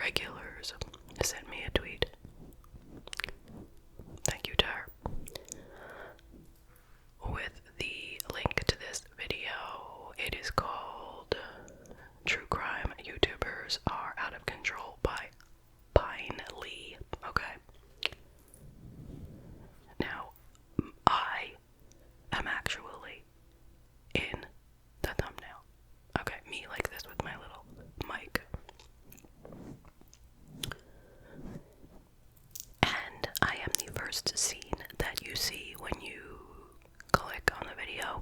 regulars sent me a tweet. Thank you to her. With the link to this video. It is called True Crime YouTubers Are Out of Control by Pine Lee. Okay. Now, I am actually in the thumbnail. Okay, me like this with my little mic. And I am the first scene that you see when you click on the video.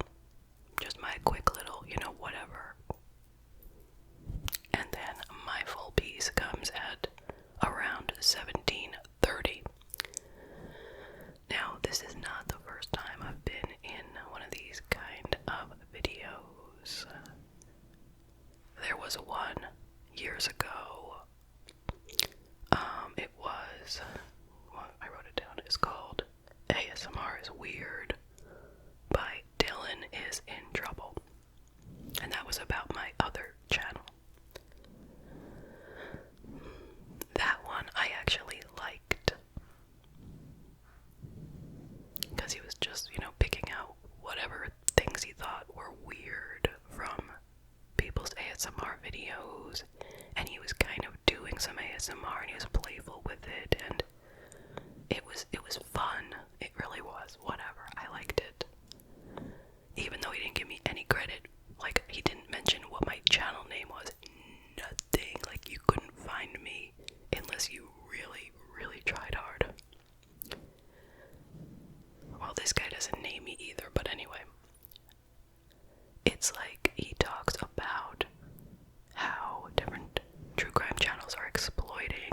Just my quick little, whatever. And then my full piece comes at around 17:30. Now, this is not the first time I've been in one of these kind of videos. There was one years ago. It was, well, I wrote it down. It's called ASMR is Weird by Dylan is in Trouble. And that was about my other channel. That one I actually liked. Because he was just, picking out whatever things he thought were weird from people's ASMR videos. And he was kind of doing some ASMR and he was playful with it. And it was fun. It really was. Whatever. I liked it. Even though he didn't give me any credit. Like, he didn't mention what my channel name was. Nothing. Like, you couldn't find me unless you really, really tried hard. Well, this guy doesn't name me either, but anyway. It's like he talks about how different true crime channels are exploiting,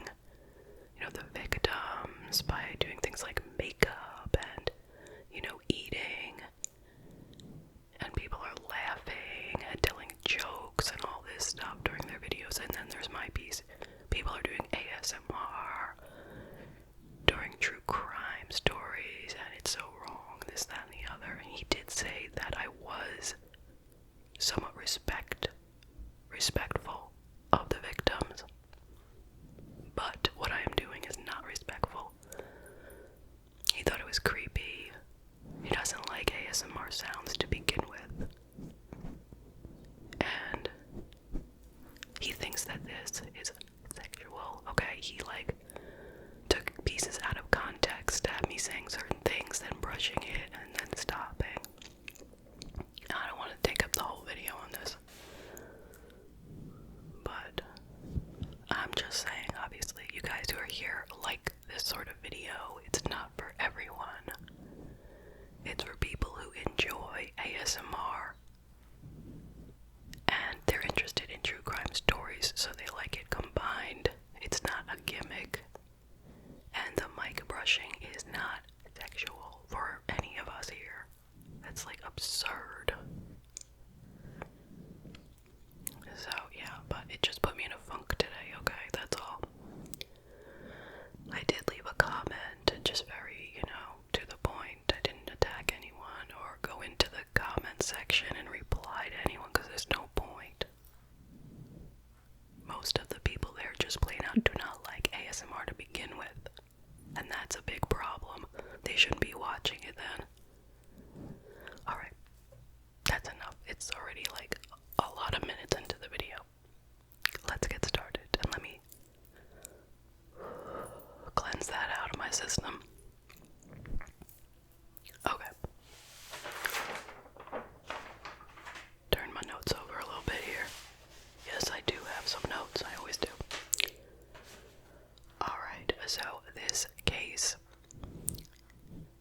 the victims by doing things like makeup and, eating. And people are laughing and telling jokes and all this stuff during their videos. And then there's my piece. People are doing ASMR during true crime stories, and it's so wrong, this, that, and the other. And he did say that I was somewhat respectful of the victims. But what I am doing is not respectful. He thought it was creepy. He doesn't like ASMR sounds to begin with. And he thinks that this is sexual. Okay, he took pieces out of context, had me saying certain things, then brushing it, and then stopping. I don't want to take up the whole video on this. But I'm just saying, obviously, you guys who are here like this sort of video. It's not for everyone. It's for people who enjoy ASMR and they're interested in true crime stories, so they like it combined. It's not a gimmick. And the mic brushing is not sexual for any of us here. That's absurd. So yeah, but it just put me in a funk today, okay? That's all. I did leave a comment, just very, to the point. I didn't attack anyone or go into the comment section and reply to anyone because there's no point. Most of the people there just plain out do not like ASMR to begin with. And that's a big problem. They shouldn't be watching it then. Alright. That's enough. It's already a lot of minutes into the video. Let's get started and let me cleanse that out of my system. Okay. Turn my notes over a little bit here. Yes, I do have some notes. I always do. Alright, so this case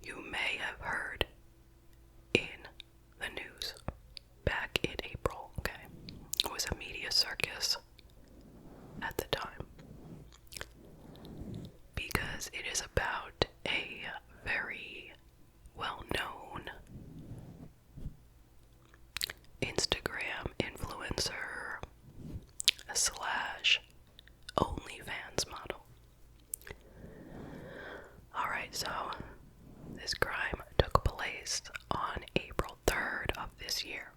you may have heard in the news back in April, okay? It was a media circus at the time. Because it is about a very well-known Instagram influencer / OnlyFans model. Alright, so this crime took place on April 3rd of this year,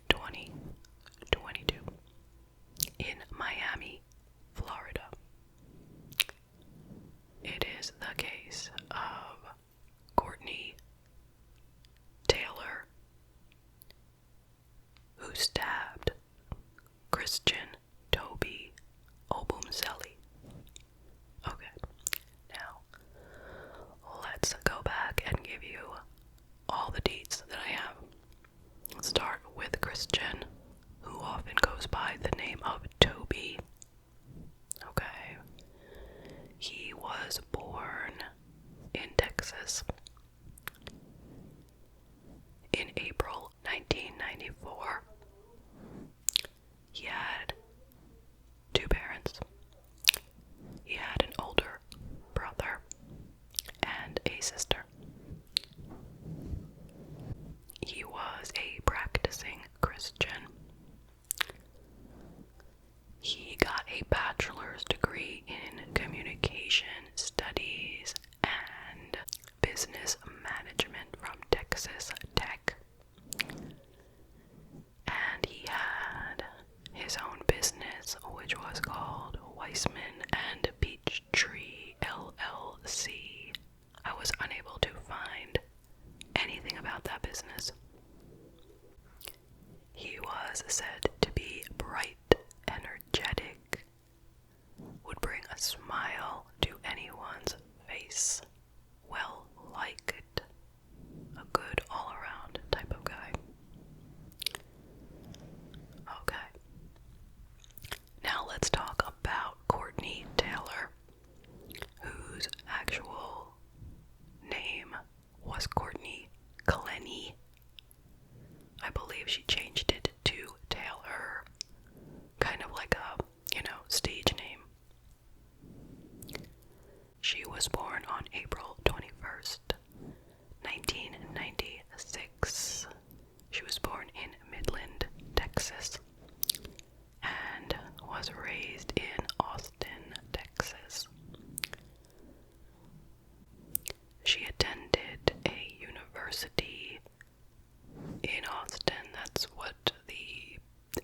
2022, in Miami, Florida. which was called Weissman and Peachtree LLC. I was unable to find anything about that business. He was said to be bright, energetic, would bring a smile to anyone's face, well liked, a good all-around type of guy. Okay. Now let's talk about Courtney Taylor, whose actual name was Courtney Clenny. I believe she changed it to Tailor, kind of like a, stage name. She was born on April 21st, 1996. She was born in Midland, Texas, and was raised in Austin, Texas. She attended a university in Austin. That's what the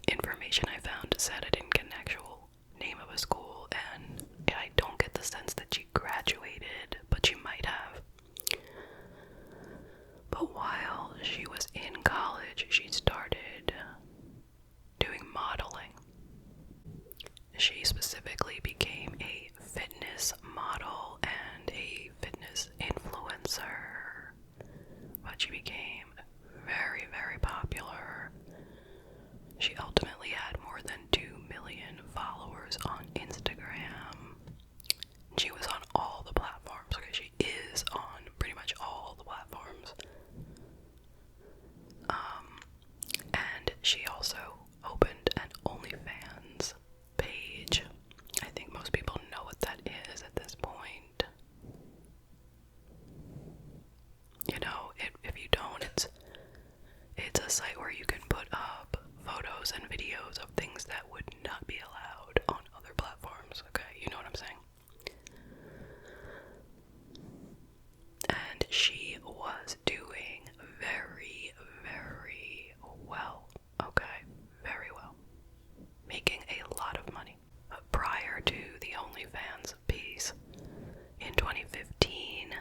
information I found said. I didn't get an actual name of a school, and I don't get the sense that she graduated, but she might have. But while she was in college, she started doing modeling. She specifically became a fitness model and a fitness influencer, but she became very, very popular. She ultimately had more than 2 million followers on Instagram. She was on all the platforms. Okay, she is on pretty much all the platforms. And she also opened an OnlyFans page. I think most people know what that is at this point. If you don't, it's a site where you can put up photos and videos of things that would not be allowed on other platforms, okay? You know what I'm saying? And she was doing very, very well, okay? Very well. Making a lot of money. But prior to the OnlyFans piece, in 2015,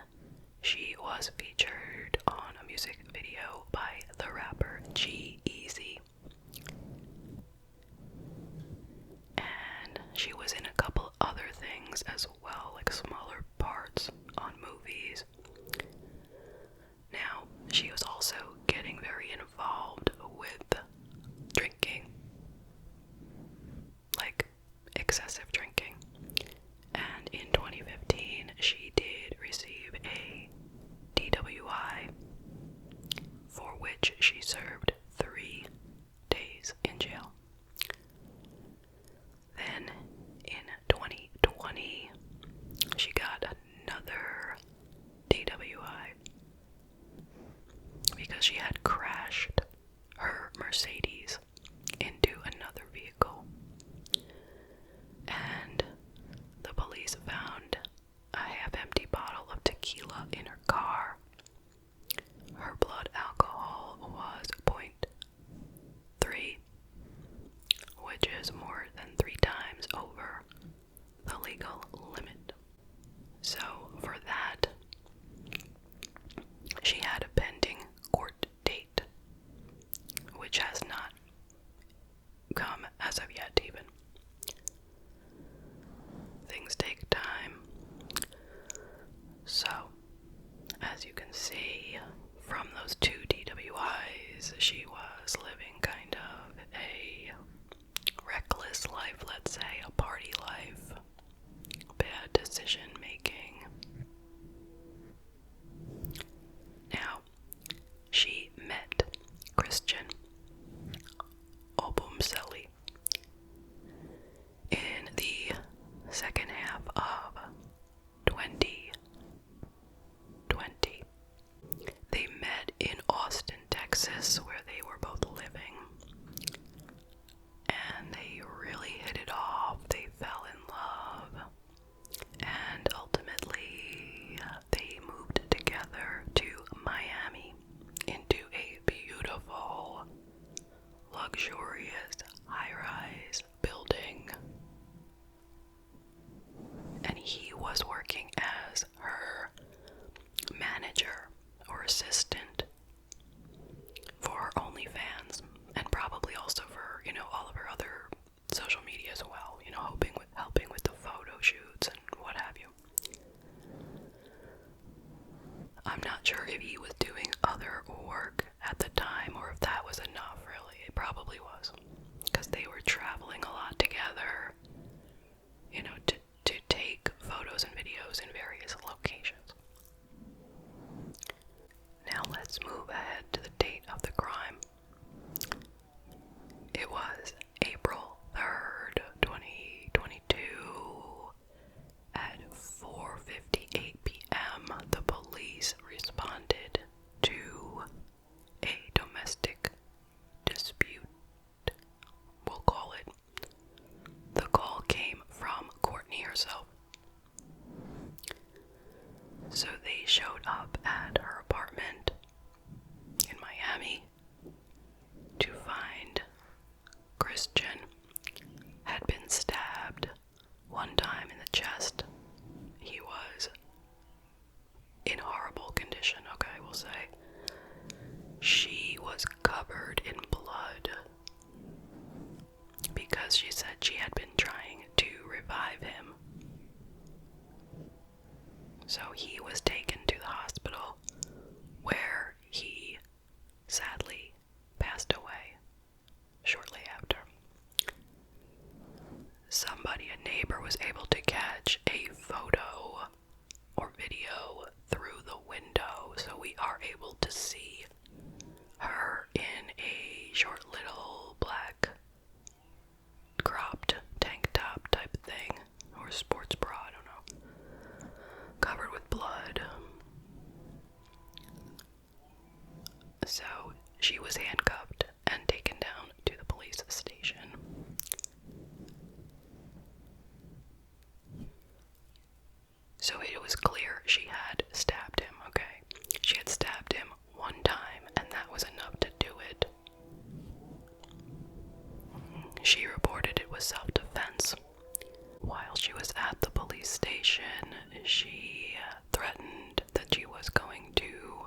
she was featured on a music video by the rapper G-Eazy. And she was in a couple other things as well, like smaller parts on movies. Now, she was also getting very involved with drinking. Like, excessive drinking. And in 2015, she did receive a DWI, for which she served 3 days in jail. Then, in 2020, she got a neighbor, was able to catch a photo or video through the window, so we are able to see her in a short little black cropped tank top type thing, or sports bra, I don't know, covered with blood. So she was handcuffed and taken down to the police station. So it was clear she had stabbed him, okay? She had stabbed him one time, and that was enough to do it. She reported it was self-defense. While she was at the police station, she threatened that she was going to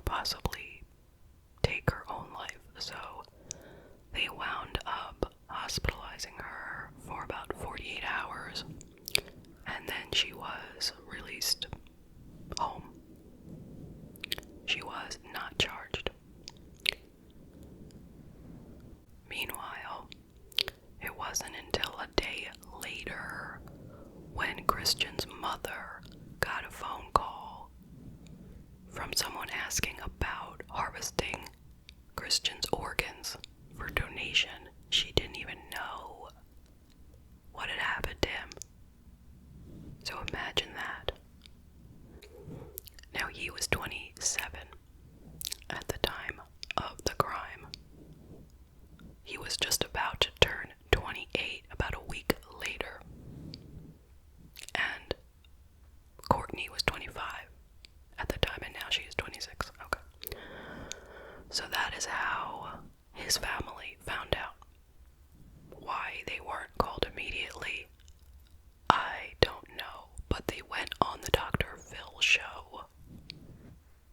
possibly take her own life. So they wound up hospitalizing her for about 48 hours, and then she was released home. She was not charged. Meanwhile, it wasn't until a day later when Christian's mother got a phone call from someone asking about harvesting Christian's organs for donation. She didn't even know what had happened to him. So imagine that. Now, he was 27 at the time of the crime. He was just about to turn 28 about a week later. And Courtney was 25 at the time, and now she is 26. Okay. So that is how his family found out. Why they weren't called immediately, I don't know, but they went on the Dr. Phil show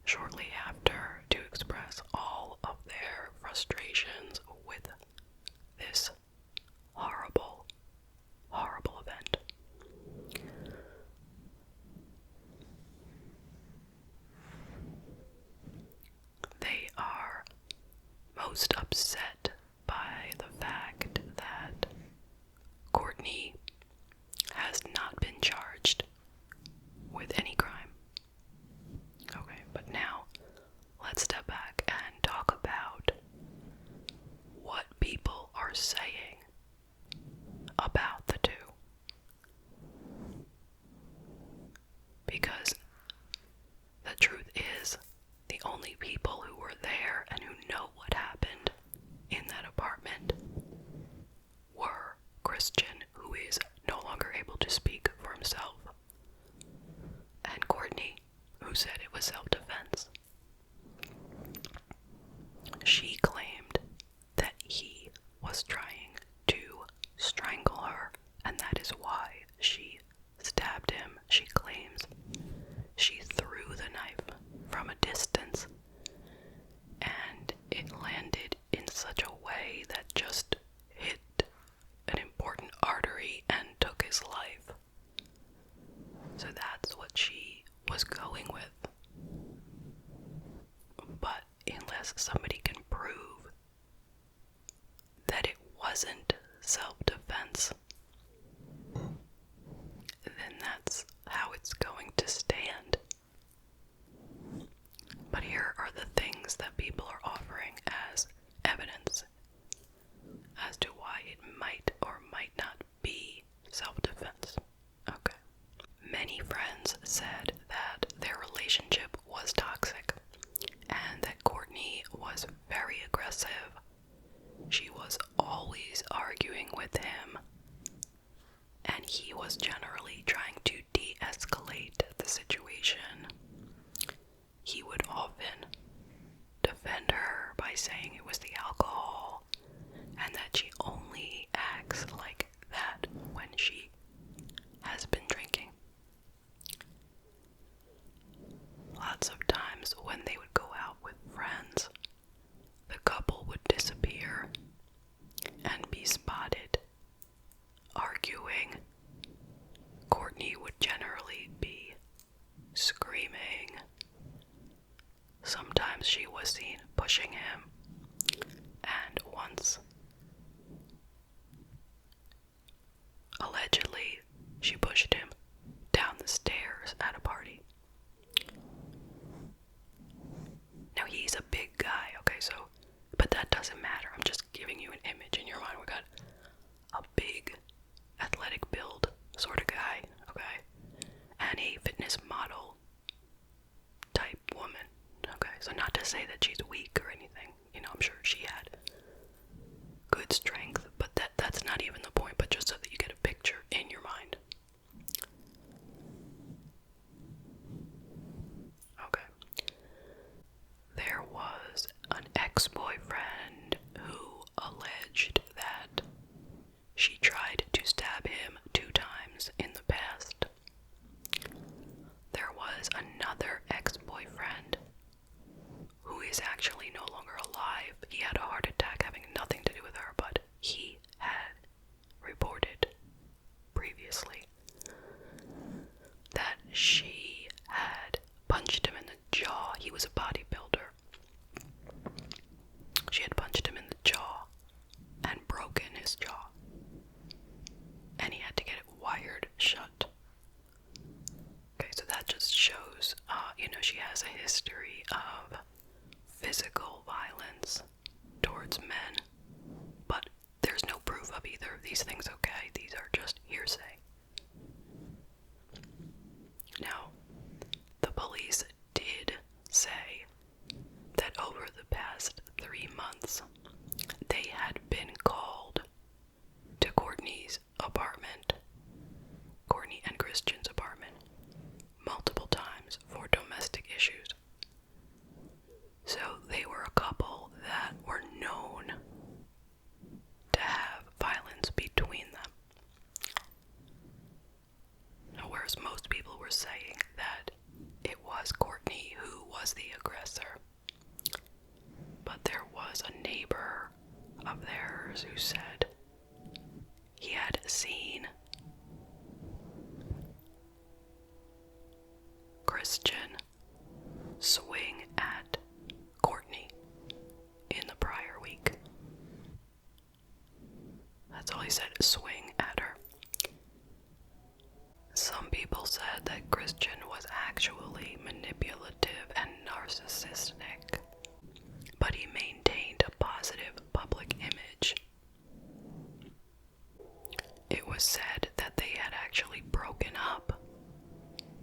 shortly after to express all of their frustrations with this horrible, horrible event. They are most upset by the fact that Courtney has not been charged with any crime. Okay, but now let's step back and talk about what people are saying about the two. Because the truth is, the only people who were there and who know what happened in that apartment were Christian, who is no longer able to speak for himself, and Courtney, who said it was self-defense. She claimed that he was trying to strangle her, and that is why she stabbed him. She claims she threw the knife from a distance, and it landed in such a way that just hit an important artery and took his life. So that's what she was going with. But unless somebody can prove that it wasn't self-defense, then that's how it's going to stand. But here are the things that people are offering as evidence as to why it might or might not be self-defense. Okay. Many friends said that their relationship was toxic and that Courtney was very aggressive. She was always arguing with him, and he was generally trying to de-escalate the situation. He would often defend her by saying it was the alcohol and that she only acts like that when she has been drinking. Lots of times when they would go out with friends, the couple would disappear and be spotted arguing. Courtney would generally be screaming. Sometimes she was seen pushing him, and once she pushed him down the stairs at a party. Now he's a big guy, okay, so, but that doesn't matter. I'm just giving you an image in your mind. We got a big, athletic build sort of guy, okay, and a fitness model type woman, okay. So not to say that she's weak or anything, you know, I'm sure she had good strength, but that's not even the point, but just so that you get a picture in your mind. Okay. There was an ex-boyfriend who alleged that she tried to stab him 2 times in the past. There was another ex-boyfriend who is actually no longer alive. He had a heart attack having nothing to do with her, but he had reported previously that she had punched him in the jaw. He was a bodybuilder. She had punched him in the jaw and broken his jaw, and he had to get it wired shut. Okay, so that just shows, she has a history of physical violence towards men, but there's no proof of either of these things, okay? These are just hearsay. Now, the police did say that over the past 3 months, they had been called to Courtney's apartment, Courtney and Christian's apartment, multiple times for domestic issues. So they were a couple that were known to have violence between them. Now, whereas most people were saying that it was Courtney who was the aggressor, but there was a neighbor of theirs who said he had seen Christian swing at Courtney in the prior week. That's all he said, swing at her. Some people said that Christian was actually manipulative and narcissistic, but he maintained a positive public image. It was said that they had actually broken up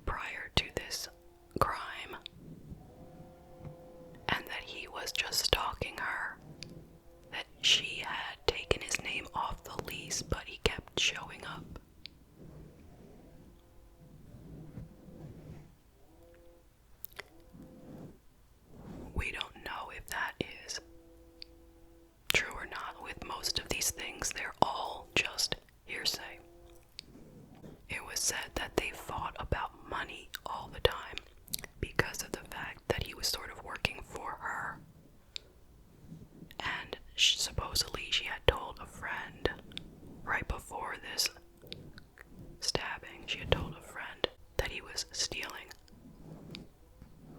prior to this crime, and that he was just stalking her, that she had taken his name off the lease, but he kept showing up. We don't know if that is true or not. With most of these things, they're all just hearsay. It was said that they fought about money all the time because of the fact that he was sort of working for her. And supposedly she had told a friend right before this stabbing, she had told a friend that he was stealing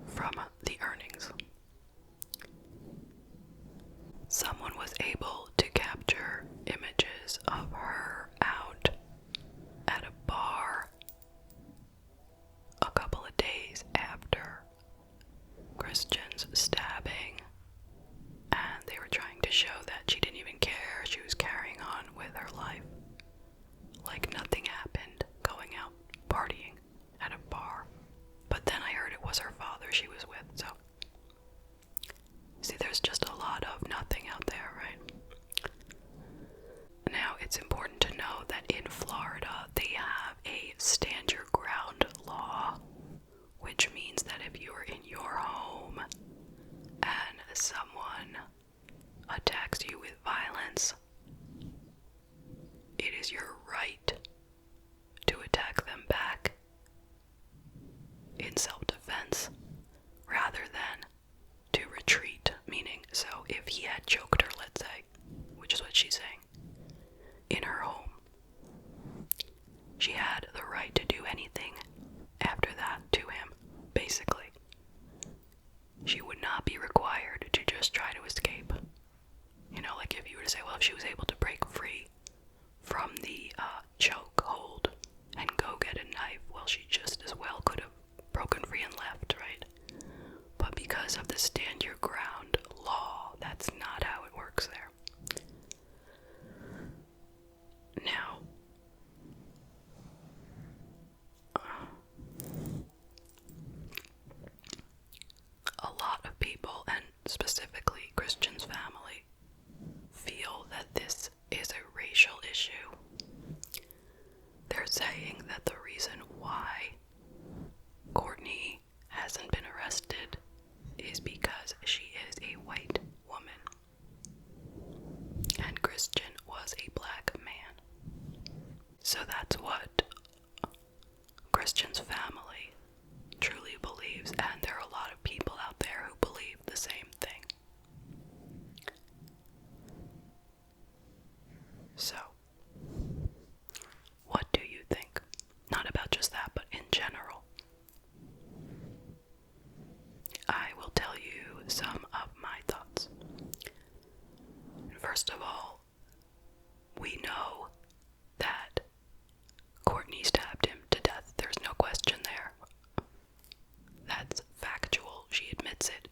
from the earnings. Someone was able to capture images of her out at a bar a couple of days after Christian's stabbing, and they were trying to show that she didn't even care. She was carrying on with her life like nothing happened, going out partying at a bar. But then I heard it was her father she was with, so see, there's just a lot of nothing out there, right? Now, it's important to know that in Florida, they have a stand your ground law, which means that if you're in your home and someone attacks you with violence, it is your right to attack them back in self-defense rather than to retreat. Meaning, so if he had choked her, let's say, which is what she's saying, in her home, she had the right to do anything after that to him, basically. She would not be required to just try to escape. You know, like if you were to say, well, if she was able to break free from the choke, So that's what Christian's family truly believes, and there are a lot of people out there who believe the same thing. So, what do you think? Not about just that, but in general. I will tell you some of my thoughts. First of all, we know that Courtney stabbed him to death. There's no question there. That's factual. She admits it.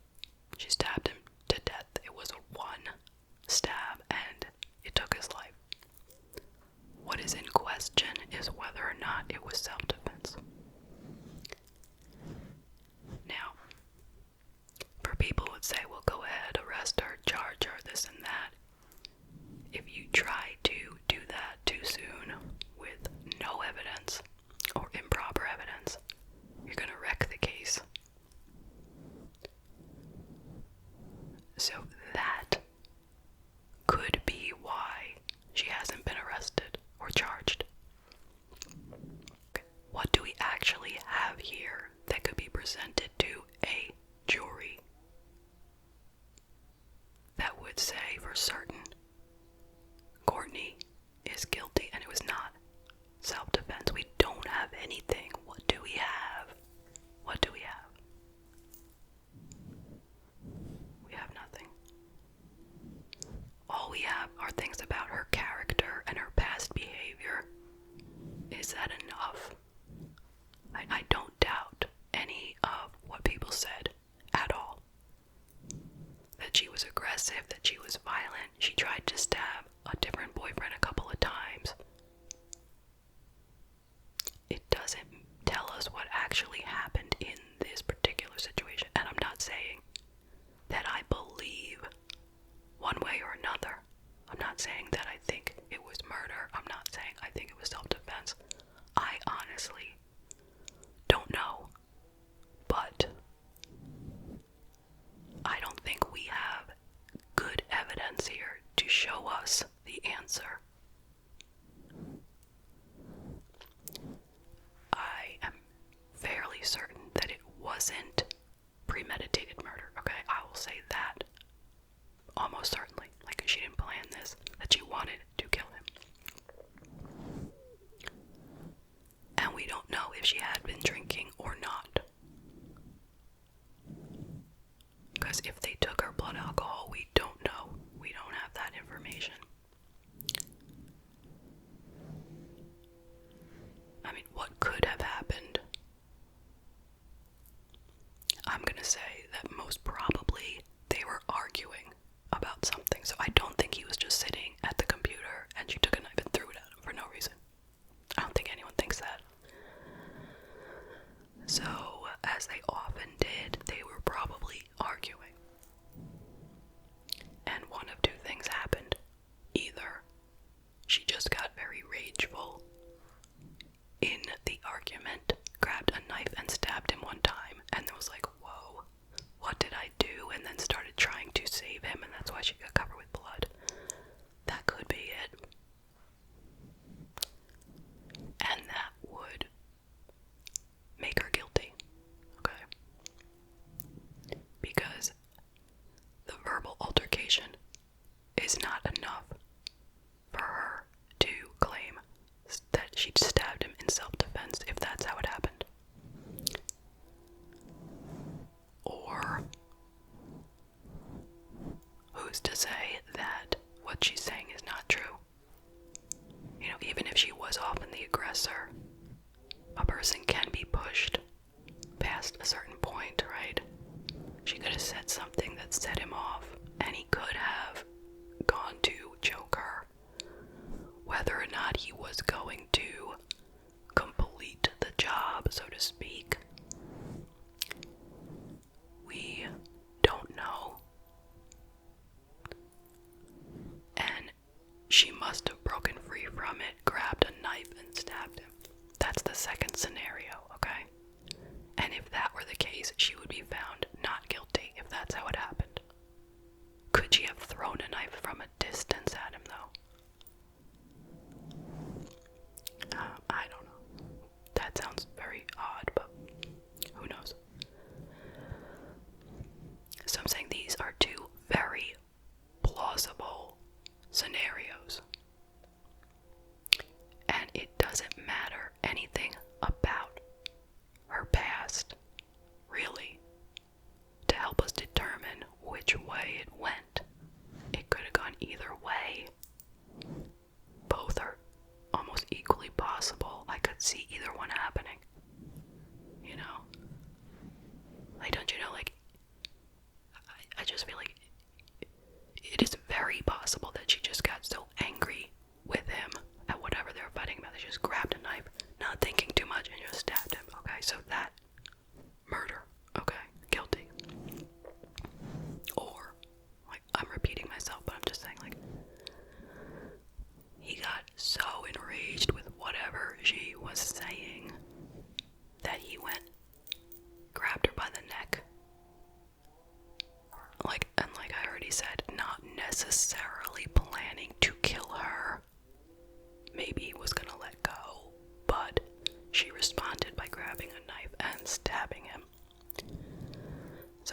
She stabbed him to death. It was a one stab and it took his life. What is in question is whether or not it was self-defense. Now, for people who would say, well, go ahead, arrest her, charge her, this and that. If you try to do that too soon with no evidence or improper evidence, you're going to wreck the case. So that could be why she hasn't been arrested or charged. What do we actually have here that could be presented to a jury that would say for certain Courtney is guilty and it was not self-defense? We don't have anything. What do we have? What do we have? We have nothing. All we have are things about her character and her past behavior. Is that enough? I don't doubt any of what people said at all. That she was aggressive, that she was violent, she tried to stab a different boyfriend a couple of times. It doesn't tell us what actually happened in this particular situation. And I'm not saying that I believe one way or another. I'm not saying that I think it was murder. I'm not saying I think it was self-defense. I honestly don't know. But I don't think we have good evidence here to show us the answer. I am fairly certain that it wasn't premeditated murder, okay? I will say that almost certainly. Like, she didn't plan this, that she wanted to kill him. And we don't know if she had been drinking or not. Because if they took her blood alcohol, we don't know. We don't have that information. I mean, what could have happened? I'm gonna say that most probably they were arguing about something. So I don't think he was just sitting at the computer and she took a knife and threw it at him for no reason. I don't think anyone thinks that. So, as they often did, they were probably arguing. And one of two things happened. Either she just got very rageful in the argument, grabbed a knife and stabbed him one time, and then was like, whoa, what did I do? And then started trying to save him, and that's why she got covered with blood. That could be it. And that would make her guilty, okay? Because the verbal altercation is not enough for her to claim that she stabbed him in self-defense, if that's how it happened. Or who's to say that what she's saying is not true? You know, even if she was often the aggressor, a person can be pushed past a certain point, right? She could have said something that set him off, and he could have gone to choke her. Whether or not he was going to complete the job, so to speak, we don't know. And she must have broken free from it, grabbed a knife, and stabbed him. That's the second scenario, okay? And if that were the case, she would be found not guilty if that's how it happened. Could she have thrown a knife from a distance at him, though?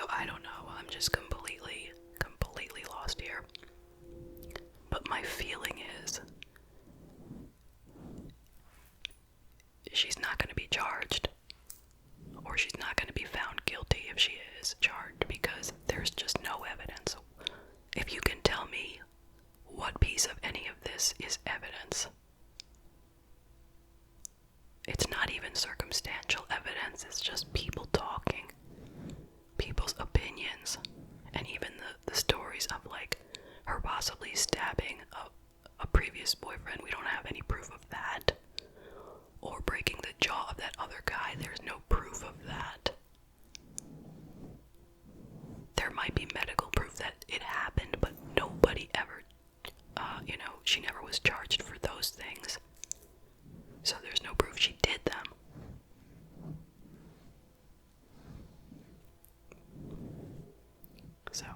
So I don't know, I'm just completely lost here. But my feeling is she's not going to be charged, or she's not going to be found guilty if she is charged, because there's just no evidence. If you can tell me what piece of any of this is evidence, it's not even circumstantial evidence, it's just people talking, people's opinions, and even the stories of like her possibly stabbing a previous boyfriend. We don't have any proof of that. Or breaking the jaw of that other guy. There's no proof of that. There might be medical proof that it happened, but nobody ever, she never was charged for those things. So there's no proof she did them. So,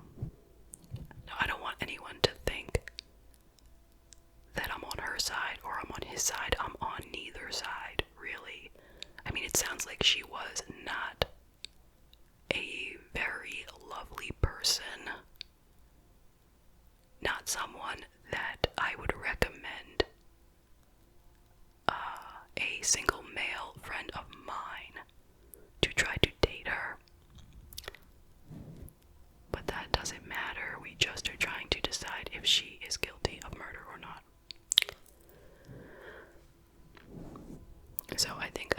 no, I don't want anyone to think that I'm on her side or I'm on his side. I'm on neither side, really. I mean, it sounds like she was not a very lovely person. Not someone that I would recommend a single male friend of mine to try to date her. But that doesn't matter. We just are trying to decide if she is guilty of murder or not. So I think